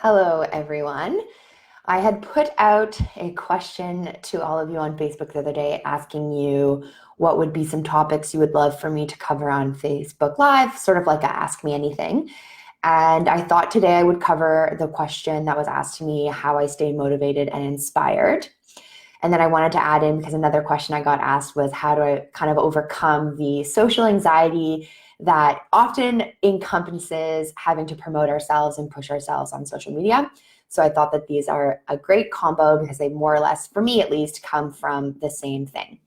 Hello, everyone. I had put out a question to all of you on Facebook the other day asking you what would be some topics you would love for me to cover on Facebook Live, sort of like a Ask Me Anything. And I thought today I would cover the question that was asked to me, how I stay motivated and inspired. And then I wanted to add in, because another question I got asked was, how do I kind of overcome the social anxiety that often encompasses having to promote ourselves and push ourselves on social media? So I thought that these are a great combo because they more or less, for me at least, come from the same thing.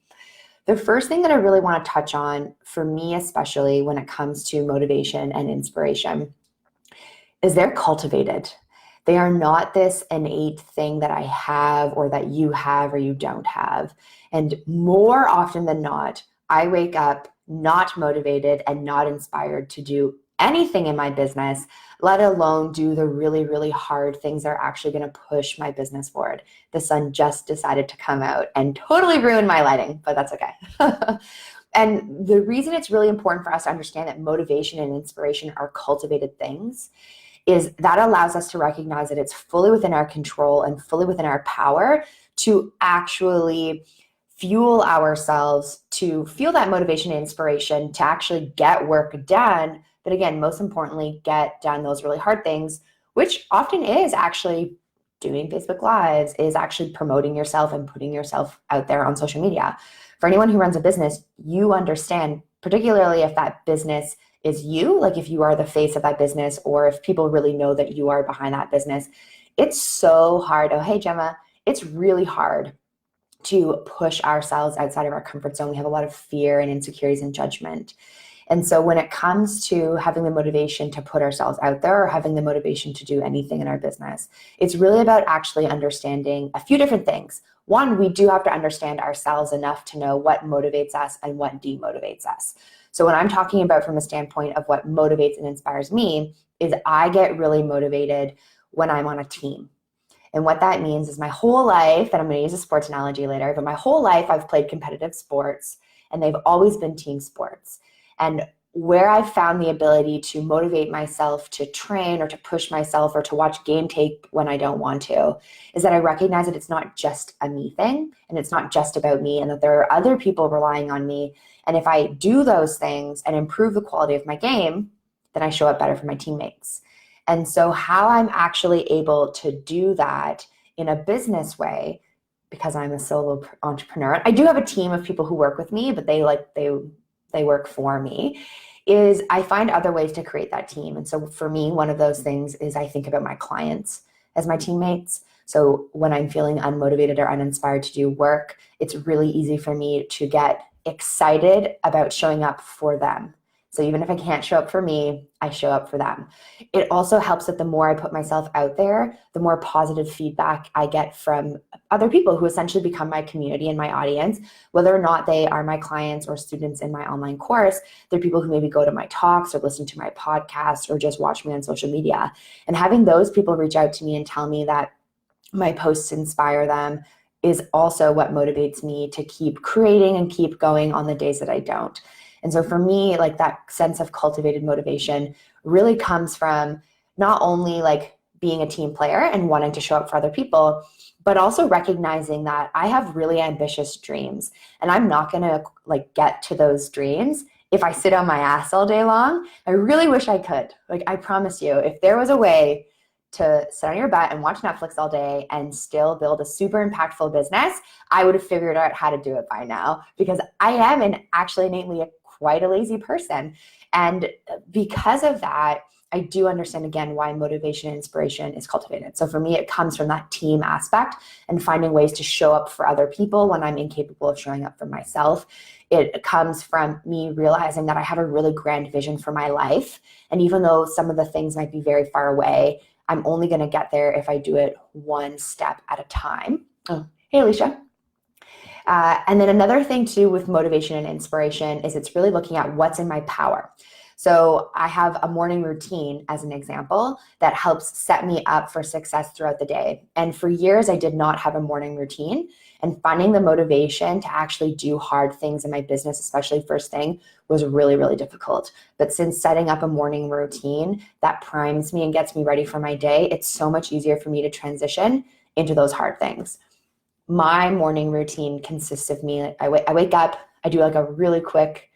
The first thing that I really want to touch on, for me especially when it comes to motivation and inspiration, is they're cultivated. They are not this innate thing that I have or that you have or you don't have. And more often than not, I wake up not motivated and not inspired to do anything in my business, let alone do the really, really hard things that are actually going to push my business forward. The sun just decided to come out and totally ruin my lighting, but that's okay. And the reason it's really important for us to understand that motivation and inspiration are cultivated things is that allows us to recognize that it's fully within our control and fully within our power to actually fuel ourselves to feel that motivation and inspiration to actually get work done. But again, most importantly, get done those really hard things, which often is actually doing Facebook Lives, is actually promoting yourself and putting yourself out there on social media. For anyone who runs a business, you understand, particularly if that business is you, like if you are the face of that business or if people really know that you are behind that business, it's so hard. Oh, hey, Gemma, it's really hard to push ourselves outside of our comfort zone. We have a lot of fear and insecurities and judgment. And so when it comes to having the motivation to put ourselves out there or having the motivation to do anything in our business, it's really about actually understanding a few different things. One, we do have to understand ourselves enough to know what motivates us and what demotivates us. So when I'm talking about from a standpoint of what motivates and inspires me, is I get really motivated when I'm on a team. And what that means is my whole life, and I'm going to use a sports analogy later, but my whole life I've played competitive sports and they've always been team sports. And where I've found the ability to motivate myself to train or to push myself or to watch game tape when I don't want to is that I recognize that it's not just a me thing and it's not just about me and that there are other people relying on me. And if I do those things and improve the quality of my game, then I show up better for my teammates. And so how I'm actually able to do that in a business way, because I'm a solo entrepreneur, I do have a team of people who work with me, but they work for me, is I find other ways to create that team. And so for me, one of those things is I think about my clients as my teammates. So when I'm feeling unmotivated or uninspired to do work, it's really easy for me to get excited about showing up for them. So even if I can't show up for me, I show up for them. It also helps that the more I put myself out there, the more positive feedback I get from other people who essentially become my community and my audience, whether or not they are my clients or students in my online course. They're people who maybe go to my talks or listen to my podcast or just watch me on social media. And having those people reach out to me and tell me that my posts inspire them is also what motivates me to keep creating and keep going on the days that I don't. And so for me, like that sense of cultivated motivation really comes from not only like being a team player and wanting to show up for other people, but also recognizing that I have really ambitious dreams and I'm not going to like get to those dreams if I sit on my ass all day long. I really wish I could. Like, I promise you, if there was a way to sit on your butt and watch Netflix all day and still build a super impactful business, I would have figured out how to do it by now, because I am actually innately quite a lazy person. And because of that, I do understand again why motivation and inspiration is cultivated. So for me, it comes from that team aspect and finding ways to show up for other people when I'm incapable of showing up for myself. It comes from me realizing that I have a really grand vision for my life. And even though some of the things might be very far away, I'm only going to get there if I do it one step at a time. Oh, hey, Alicia. And then another thing too with motivation and inspiration is it's really looking at what's in my power. So I have a morning routine, as an example, that helps set me up for success throughout the day. And for years, I did not have a morning routine. And finding the motivation to actually do hard things in my business, especially first thing, was really, really difficult. But since setting up a morning routine that primes me and gets me ready for my day, it's so much easier for me to transition into those hard things. My morning routine consists of me, I wake up, I do like a really quick,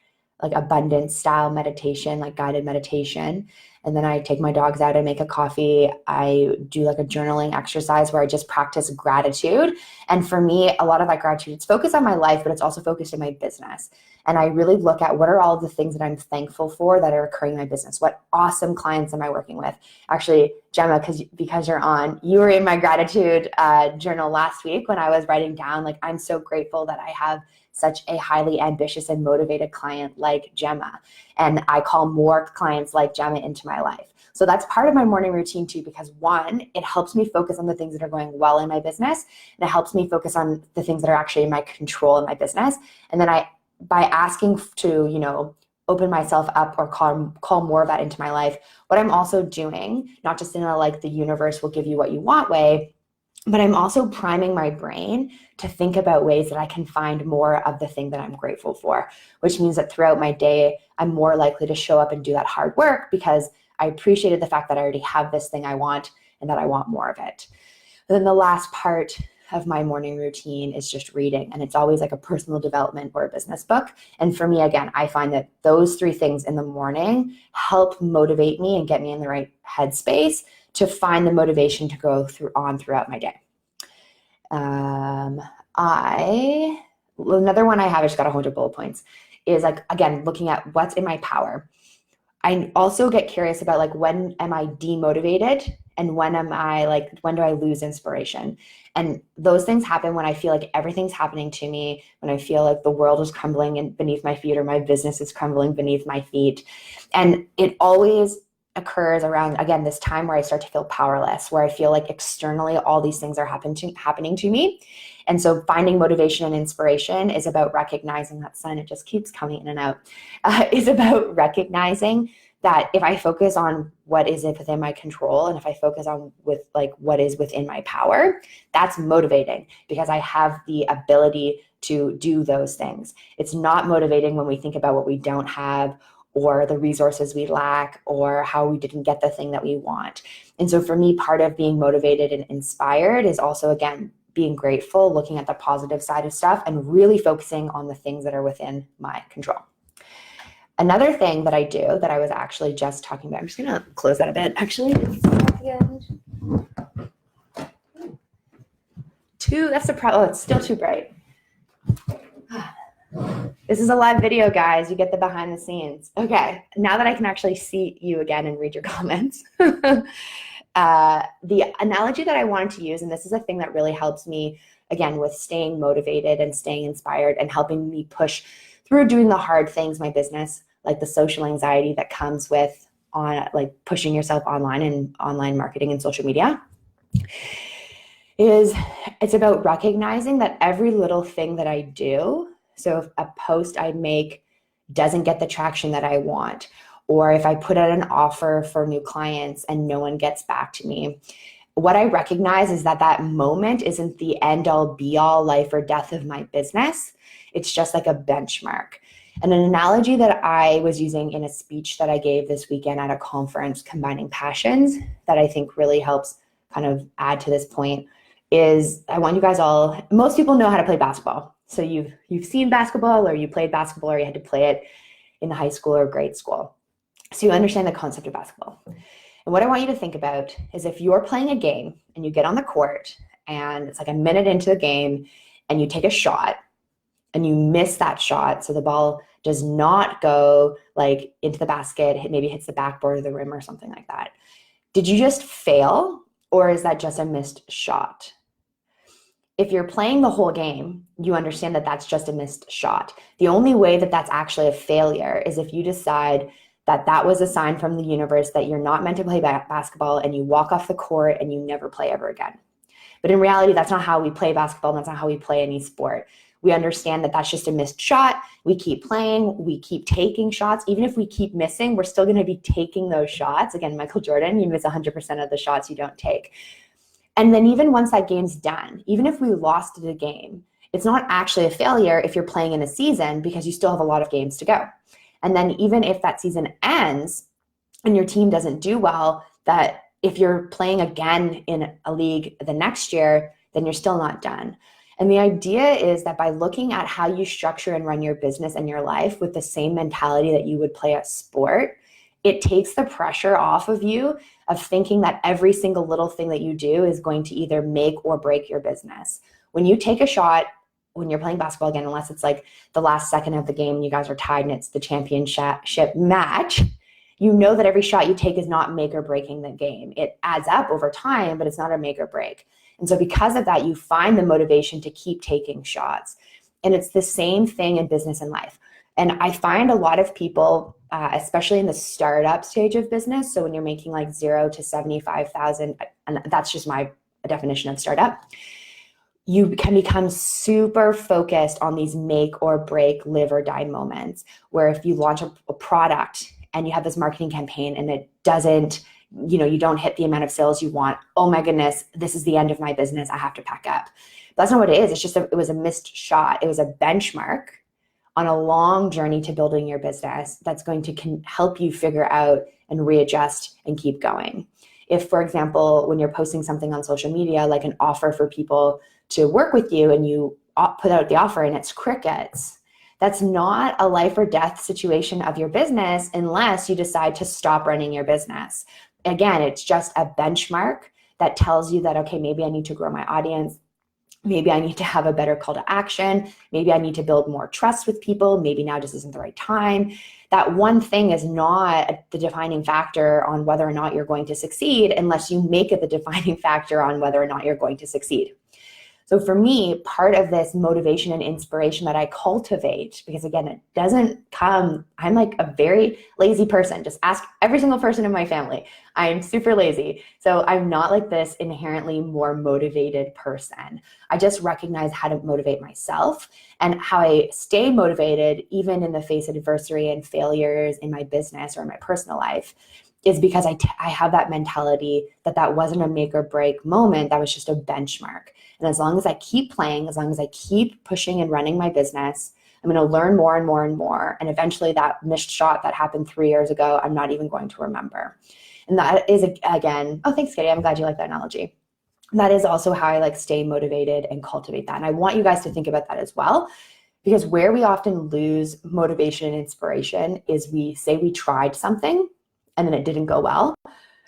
like abundance style meditation, like guided meditation. And then I take my dogs out, I make a coffee, I do like a journaling exercise where I just practice gratitude. And for me, a lot of that gratitude, it's focused on my life, but it's also focused in my business. And I really look at what are all the things that I'm thankful for that are occurring in my business. What awesome clients am I working with? Actually, Gemma, because you're on, you were in my gratitude journal last week when I was writing down, like, I'm so grateful that I have such a highly ambitious and motivated client like Gemma. And I call more clients like Gemma into my life. So that's part of my morning routine too, because one, it helps me focus on the things that are going well in my business. And it helps me focus on the things that are actually in my control in my business. And then by asking to, open myself up or call more of that into my life, what I'm also doing, not just in a like the universe will give you what you want way, but I'm also priming my brain to think about ways that I can find more of the thing that I'm grateful for, which means that throughout my day, I'm more likely to show up and do that hard work because I appreciated the fact that I already have this thing I want and that I want more of it. And then the last part of my morning routine is just reading. And it's always like a personal development or a business book. And for me, again, I find that those three things in the morning help motivate me and get me in the right headspace to find the motivation to go throughout my day. Another one I have, I just got a whole bunch of bullet points, is like, again, looking at what's in my power. I also get curious about like, when am I demotivated and when do I lose inspiration? And those things happen when I feel like everything's happening to me, when I feel like the world is crumbling beneath my feet or my business is crumbling beneath my feet. And it always occurs around, again, this time where I start to feel powerless, where I feel like externally all these things are happening to me. And so finding motivation and inspiration is about recognizing that sun, it just keeps coming in and out, is about recognizing that if I focus on what is within my control and if I focus on what is within my power, that's motivating because I have the ability to do those things. It's not motivating when we think about what we don't have or the resources we lack or how we didn't get the thing that we want. And so for me, part of being motivated and inspired is also, again, being grateful, looking at the positive side of stuff and really focusing on the things that are within my control. Another thing that I do that I was actually just talking about, I'm just going to close that a bit, actually. That's the problem. Oh, it's still too bright. This is a live video, guys. You get the behind the scenes. Okay, now that I can actually see you again and read your comments, the analogy that I wanted to use, and this is a thing that really helps me, again, with staying motivated and staying inspired and helping me push through doing the hard things, my business, like the social anxiety that comes with pushing yourself online and online marketing and social media, it's about recognizing that every little thing that I do, so if a post I make doesn't get the traction that I want, or if I put out an offer for new clients and no one gets back to me, what I recognize is that moment isn't the end all be all life or death of my business. It's just like a benchmark. And an analogy that I was using in a speech that I gave this weekend at a conference, Combining Passions, that I think really helps kind of add to this point is I want you guys all, most people know how to play basketball. So you've seen basketball or you played basketball or you had to play it in high school or grade school. So you understand the concept of basketball. And what I want you to think about is if you're playing a game and you get on the court and it's like a minute into the game and you take a shot and you miss that shot, so the ball does not go like into the basket, maybe hits the backboard of the rim or something like that. Did you just fail or is that just a missed shot? If you're playing the whole game, you understand that that's just a missed shot. The only way that that's actually a failure is if you decide that that was a sign from the universe that you're not meant to play basketball and you walk off the court and you never play ever again. But in reality, that's not how we play basketball. That's not how we play any sport. We understand that that's just a missed shot. We keep playing, we keep taking shots. Even if we keep missing, we're still going to be taking those shots. Again, Michael Jordan, you miss 100% of the shots you don't take. And then even once that game's done, even if we lost the game, it's not actually a failure if you're playing in a season because you still have a lot of games to go. And then even if that season ends and your team doesn't do well, that if you're playing again in a league the next year, then you're still not done. And the idea is that by looking at how you structure and run your business and your life with the same mentality that you would play a sport, it takes the pressure off of you of thinking that every single little thing that you do is going to either make or break your business. When you take a shot, when you're playing basketball again, unless it's like the last second of the game and you guys are tied and it's the championship match, you know that every shot you take is not make or breaking the game. It adds up over time, but it's not a make or break. And so because of that, you find the motivation to keep taking shots. And it's the same thing in business and life. And I find a lot of people, especially in the startup stage of business, so when you're making like 0 to 75,000, and that's just my definition of startup, you can become super focused on these make or break, live or die moments, where if you launch a product and you have this marketing campaign and it doesn't, you don't hit the amount of sales you want, oh my goodness, this is the end of my business, I have to pack up. But that's not what it is. It's just it was a missed shot. It was a benchmark on a long journey to building your business that's going to help you figure out and readjust and keep going. If, for example, when you're posting something on social media, like an offer for people to work with you, and you put out the offer and it's crickets, that's not a life or death situation of your business unless you decide to stop running your business. Again, it's just a benchmark that tells you that, okay, maybe I need to grow my audience. Maybe I need to have a better call to action. Maybe I need to build more trust with people. Maybe now just isn't the right time. That one thing is not the defining factor on whether or not you're going to succeed unless you make it the defining factor on whether or not you're going to succeed. So for me, part of this motivation and inspiration that I cultivate, because again, it doesn't come, I'm like a very lazy person. Just ask every single person in my family. I'm super lazy. So I'm not like this inherently more motivated person. I just recognize how to motivate myself, and how I stay motivated even in the face of adversity and failures in my business or in my personal life is because I have that mentality that wasn't a make or break moment. That was just a benchmark. And as long as I keep playing, as long as I keep pushing and running my business, I'm going to learn more and more and more. And eventually that missed shot that happened 3 years ago, I'm not even going to remember. And that is, again, oh, thanks, Katie. I'm glad you like that analogy. That is also how I stay motivated and cultivate that. And I want you guys to think about that as well, because where we often lose motivation and inspiration is we say we tried something and then it didn't go well.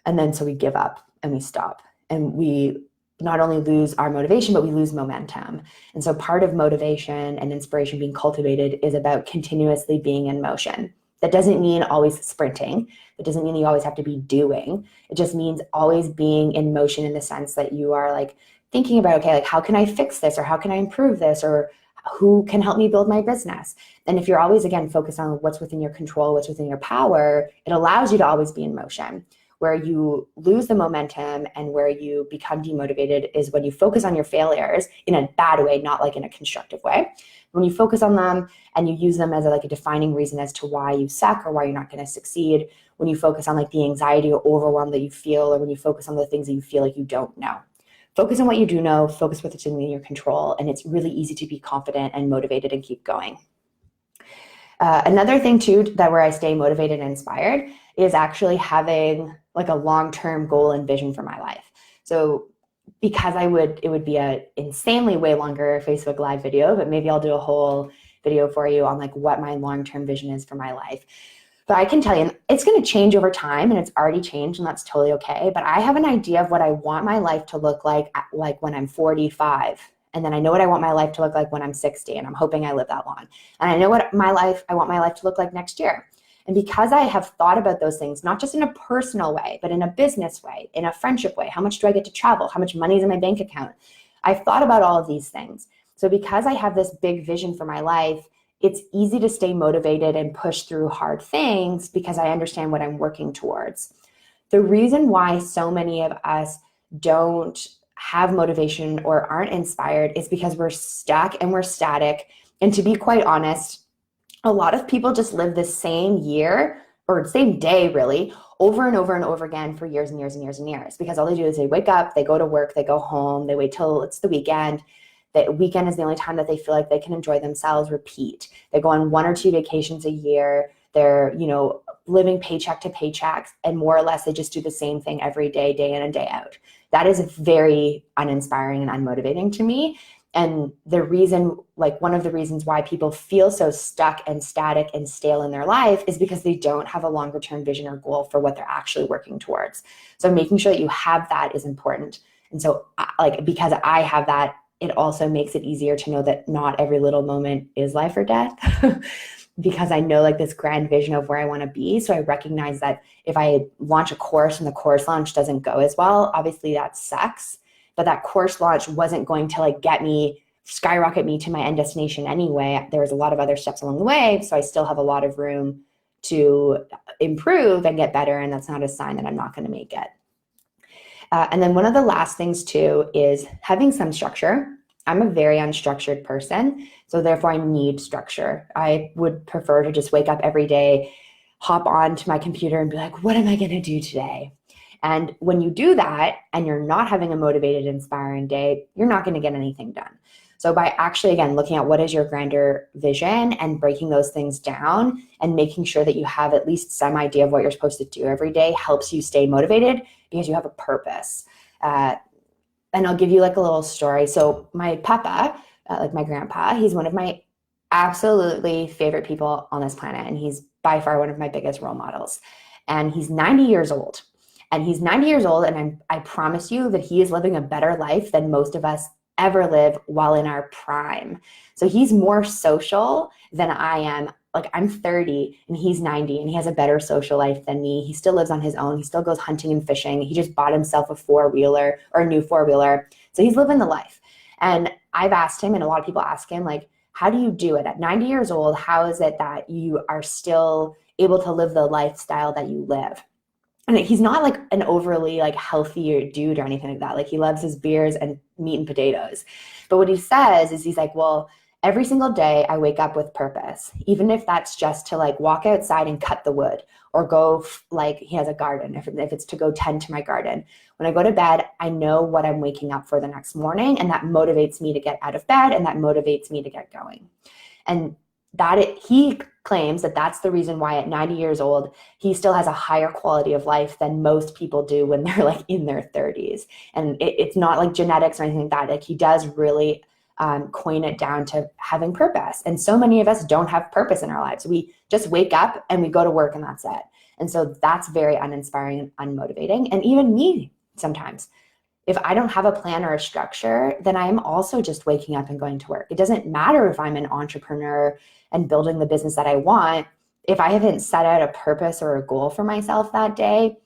And then so we give up and we stop. And we not only lose our motivation, but we lose momentum. And so part of motivation and inspiration being cultivated is about continuously being in motion. That doesn't mean always sprinting. It doesn't mean you always have to be doing. It just means always being in motion in the sense that you are thinking about, okay, how can I fix this? Or how can I improve this? Or who can help me build my business? And if you're always, again, focused on what's within your control, what's within your power, it allows you to always be in motion. Where you lose the momentum and where you become demotivated is when you focus on your failures in a bad way, not in a constructive way. When you focus on them and you use them as a defining reason as to why you suck or why you're not going to succeed, when you focus on the anxiety or overwhelm that you feel, or when you focus on the things that you feel like you don't know. Focus on what you do know, focus what's in your control, and it's really easy to be confident and motivated and keep going. Another thing too, that where I stay motivated and inspired is actually having a long-term goal and vision for my life. So because it would be a insanely way longer Facebook Live video, but maybe I'll do a whole video for you on what my long-term vision is for my life. But I can tell you, it's going to change over time, and it's already changed, and that's totally okay. But I have an idea of what I want my life to look like when I'm 45. And then I know what I want my life to look like when I'm 60, and I'm hoping I live that long. And I know what I want my life to look like next year. And because I have thought about those things, not just in a personal way, but in a business way, in a friendship way, how much do I get to travel? How much money is in my bank account? I've thought about all of these things. So because I have this big vision for my life, it's easy to stay motivated and push through hard things because I understand what I'm working towards. The reason why so many of us don't have motivation or aren't inspired is because we're stuck and we're static. And to be quite honest, a lot of people just live the same year or same day really over and over and over again for years and years and years and years, because all they do is they wake up, they go to work, they go home, they wait till it's the weekend. The weekend is the only time that they feel like they can enjoy themselves, repeat. They go on 1 or 2 vacations a year. They're, living paycheck to paycheck, and more or less they just do the same thing every day, day in and day out. That is very uninspiring and unmotivating to me. And the reason, one of the reasons why people feel so stuck and static and stale in their life is because they don't have a longer term vision or goal for what they're actually working towards. So making sure that you have that is important. And so because I have that, it also makes it easier to know that not every little moment is life or death. Because I know this grand vision of where I want to be. So I recognize that if I launch a course and the course launch doesn't go as well, obviously that sucks. But that course launch wasn't going to skyrocket me to my end destination anyway. There was a lot of other steps along the way. So I still have a lot of room to improve and get better. And that's not a sign that I'm not going to make it. And then one of the last things too is having some structure. I'm a very unstructured person, so therefore I need structure. I would prefer to just wake up every day, hop onto my computer and be like, what am I going to do today? And when you do that and you're not having a motivated, inspiring day, you're not going to get anything done. So by actually, again, looking at what is your grander vision and breaking those things down and making sure that you have at least some idea of what you're supposed to do every day helps you stay motivated because you have a purpose. And I'll give you a little story. So my papa, my grandpa, he's one of my absolutely favorite people on this planet. And he's by far one of my biggest role models. And he's 90 years old. And he's 90 years old. And I promise you that he is living a better life than most of us ever live while in our prime. So he's more social than I am. I'm 30 and he's 90 and he has a better social life than me. He still lives on his own. He still goes hunting and fishing. He just bought himself a 4-wheeler or a new 4-wheeler. So he's living the life. And I've asked him, and a lot of people ask him, how do you do it at 90 years old? How is it that you are still able to live the lifestyle that you live? And he's not an overly healthy dude or anything like that. He loves his beers and meat and potatoes. But what he says is he's well, every single day I wake up with purpose, even if that's just to walk outside and cut the wood or go he has a garden, if it's to go tend to my garden. When I go to bed, I know what I'm waking up for the next morning, and that motivates me to get out of bed and that motivates me to get going. And he claims that that's the reason why at 90 years old, he still has a higher quality of life than most people do when they're in their 30s. And it's not genetics or anything like that. He does really coin it down to having purpose. And so many of us don't have purpose in our lives. We just wake up and we go to work and that's it. And so that's very uninspiring and unmotivating. And even me sometimes, if I don't have a plan or a structure, then I am also just waking up and going to work. It doesn't matter if I'm an entrepreneur and building the business that I want. If I haven't set out a purpose or a goal for myself that day,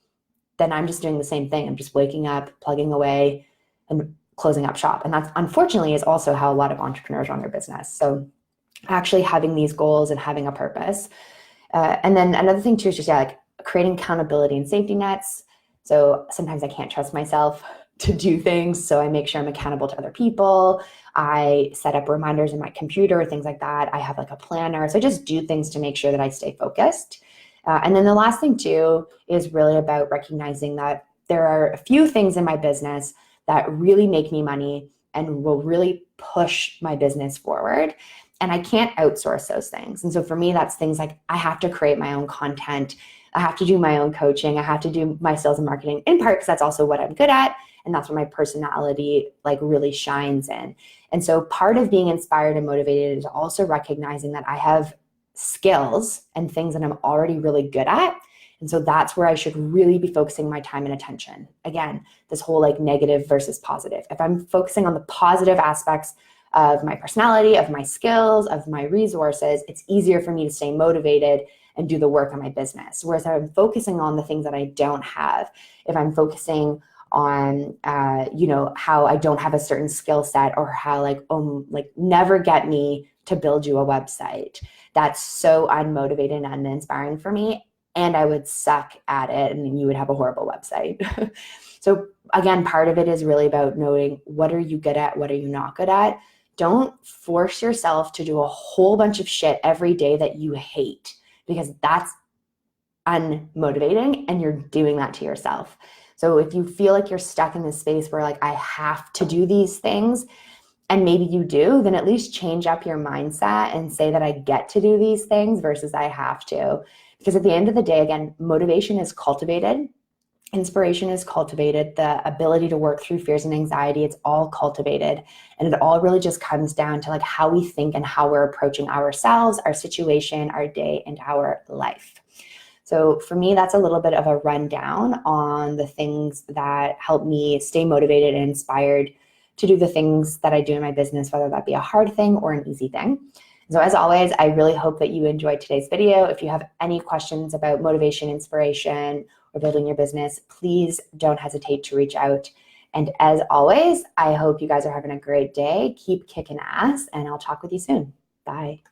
then I'm just doing the same thing. I'm just waking up, plugging away, and closing up shop. And that's unfortunately is also how a lot of entrepreneurs run their business. So actually having these goals and having a purpose. And then another thing too is just creating accountability and safety nets. So sometimes I can't trust myself to do things. So I make sure I'm accountable to other people. I set up reminders in my computer, things like that. I have a planner. So I just do things to make sure that I stay focused. And then the last thing too is really about recognizing that there are a few things in my business that really make me money and will really push my business forward. And I can't outsource those things. And so for me, that's things I have to create my own content. I have to do my own coaching. I have to do my sales and marketing, in part because that's also what I'm good at. And that's where my personality really shines in. And so part of being inspired and motivated is also recognizing that I have skills and things that I'm already really good at. And so that's where I should really be focusing my time and attention. Again, this whole negative versus positive. If I'm focusing on the positive aspects of my personality, of my skills, of my resources, it's easier for me to stay motivated and do the work on my business. Whereas if I'm focusing on the things that I don't have, if I'm focusing on, how I don't have a certain skill set or how never get me to build you a website, that's so unmotivated and uninspiring for me. and I would suck at it, and you would have a horrible website. So again, part of it is really about knowing what are you good at, what are you not good at. Don't force yourself to do a whole bunch of shit every day that you hate, because that's unmotivating and you're doing that to yourself. So if you feel like you're stuck in this space where like, I have to do these things, and maybe you do, then at least change up your mindset and say that I get to do these things versus I have to. Because at the end of the day, again, motivation is cultivated. Inspiration is cultivated. The ability to work through fears and anxiety, it's all cultivated. And it all really just comes down to like how we think and how we're approaching ourselves, our situation, our day, and our life. So for me, that's a little bit of a rundown on the things that help me stay motivated and inspired to do the things that I do in my business, whether that be a hard thing or an easy thing. So as always, I really hope that you enjoyed today's video. If you have any questions about motivation, inspiration, or building your business, please don't hesitate to reach out. And as always, I hope you guys are having a great day. Keep kicking ass, and I'll talk with you soon. Bye.